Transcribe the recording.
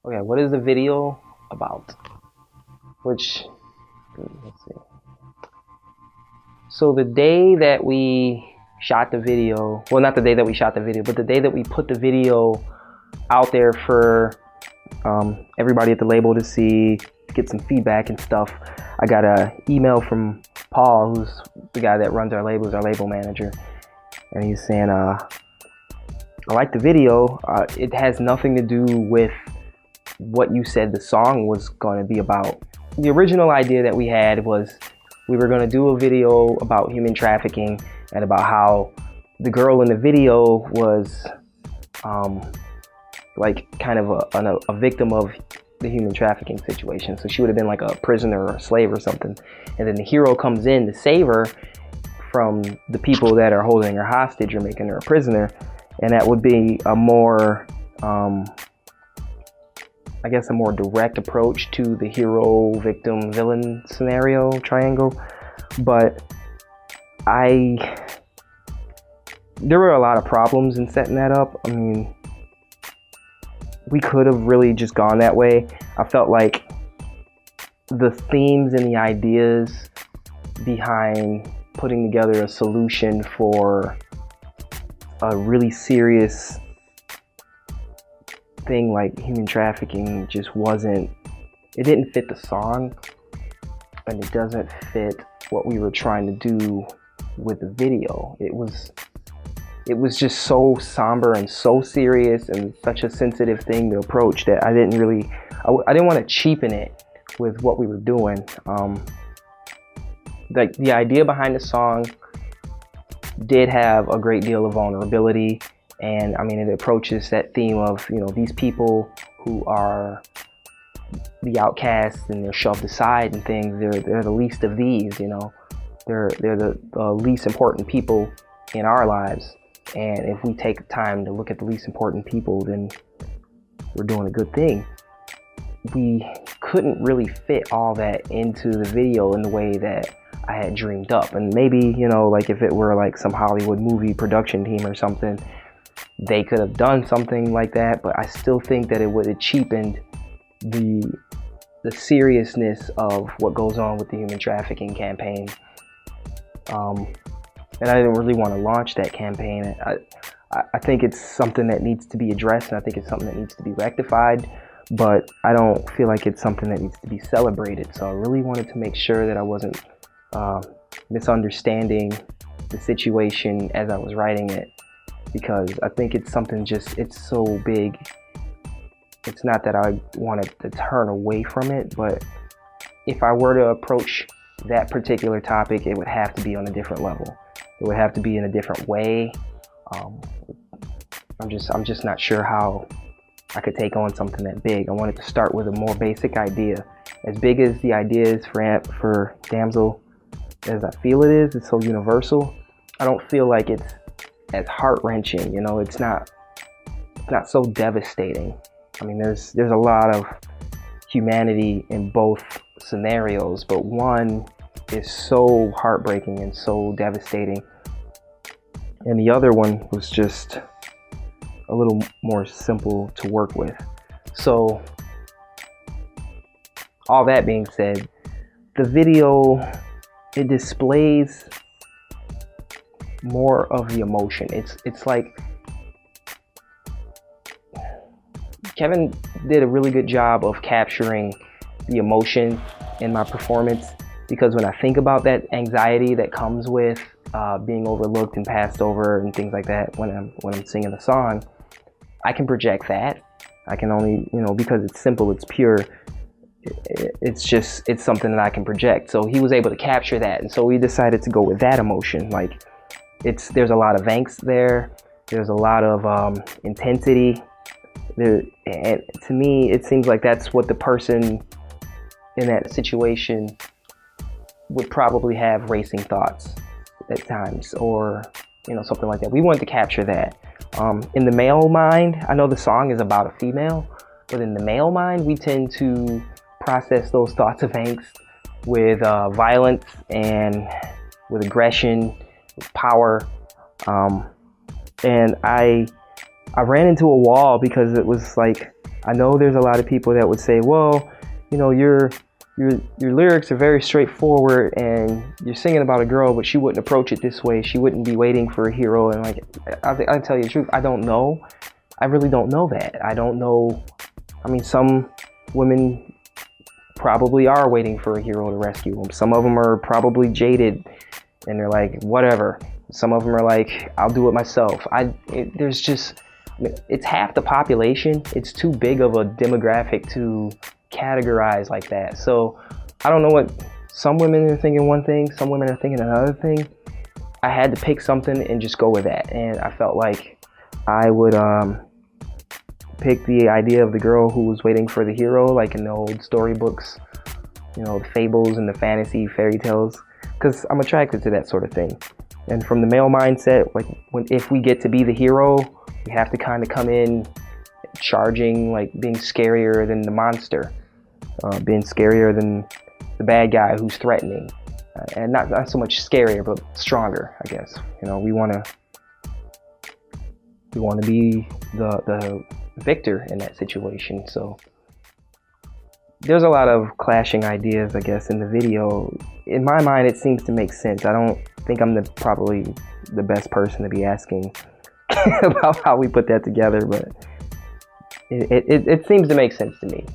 Okay, what is the video about? Let's see. So the day that we shot the video, well, not the day that we shot the video, but the day that we put the video out there for everybody at the label to see, to get some feedback and stuff, I got an email from Paul, who's the guy that runs our label, is our label manager, and he's saying, I like the video. It has nothing to do with what you said the song was going to be about. The original idea that we had was we were going to do a video about human trafficking and about how the girl in the video was like kind of a victim of the human trafficking situation. So she would have been like a prisoner or a slave or something. And then the hero comes in to save her from the people that are holding her hostage or making her a prisoner. And that would be a more I guess a more direct approach to the hero, victim, villain scenario triangle. But there were a lot of problems in setting that up. I mean, we could have really just gone that way. I felt like the themes and the ideas behind putting together a solution for a really serious thing like human trafficking just it didn't fit the song, and it doesn't fit what we were trying to do with the video. It was just so somber and so serious and such a sensitive thing to approach that I didn't want to cheapen it with what we were doing. Like, the idea behind the song did have a great deal of vulnerability. And I mean, it approaches that theme of, these people who are the outcasts and they're shoved aside and things. They're the least of these, They're the least important people in our lives. And if we take time to look at the least important people, then we're doing a good thing. We couldn't really fit all that into the video in the way that I had dreamed up. And maybe, like if it were like some Hollywood movie production team or something, they could have done something like that, but I still think that it would have cheapened the seriousness of what goes on with the human trafficking campaign. And I didn't really want to launch that campaign. I think it's something that needs to be addressed, and I think it's something that needs to be rectified, but I don't feel like it's something that needs to be celebrated. So I really wanted to make sure that I wasn't misunderstanding the situation as I was writing it, because I think it's something it's so big. It's not that I wanted to turn away from it, but if I were to approach that particular topic, it would have to be on a different level. It would have to be in a different way. I'm just not sure how I could take on something that big. I wanted to start with a more basic idea. As big as the idea is for Damsel, as I feel it is, it's so universal. I don't feel like it's as heart-wrenching, it's not so devastating. I mean, there's a lot of humanity in both scenarios, but one is so heartbreaking and so devastating, and the other one was just a little more simple to work with. So all that being said, the video, it displays more of the emotion. It's like Kevin did a really good job of capturing the emotion in my performance, because when I think about that anxiety that comes with being overlooked and passed over and things like that when I'm singing the song, I can project that. I can only, because it's simple, it's pure, it's something that I can project. So he was able to capture that, and so we decided to go with that emotion. Like, there's a lot of angst there. There's a lot of intensity there, and to me, it seems like that's what the person in that situation would probably have racing thoughts at times, or something like that. We wanted to capture that. In the male mind, I know the song is about a female, but in the male mind, we tend to process those thoughts of angst with violence and with aggression, with power. And I ran into a wall, because it was like I know there's a lot of people that would say, well, you know, your lyrics are very straightforward and you're singing about a girl, but she wouldn't approach it this way. She wouldn't be waiting for a hero. And like, I tell you the truth, I don't know. I really don't know that. I don't know. I mean, some women probably are waiting for a hero to rescue them. Some of them are probably jaded and they're like, whatever. Some of them are like, I'll do it myself. There's just, it's half the population. It's too big of a demographic to categorize like that. So I don't know what, some women are thinking one thing, some women are thinking another thing. I had to pick something and just go with that. And I felt like I would pick the idea of the girl who was waiting for the hero, like in the old storybooks, you know, the fables and the fantasy fairy tales, because I'm attracted to that sort of thing. And from the male mindset, like if we get to be the hero, we have to kind of come in charging, like being scarier than the monster, being scarier than the bad guy who's threatening, and not so much scarier, but stronger, I guess. You know, we want to be the victor in that situation. So there's a lot of clashing ideas, I guess, in the video. In my mind, it seems to make sense. I don't think I'm probably the best person to be asking about how we put that together, but it seems to make sense to me.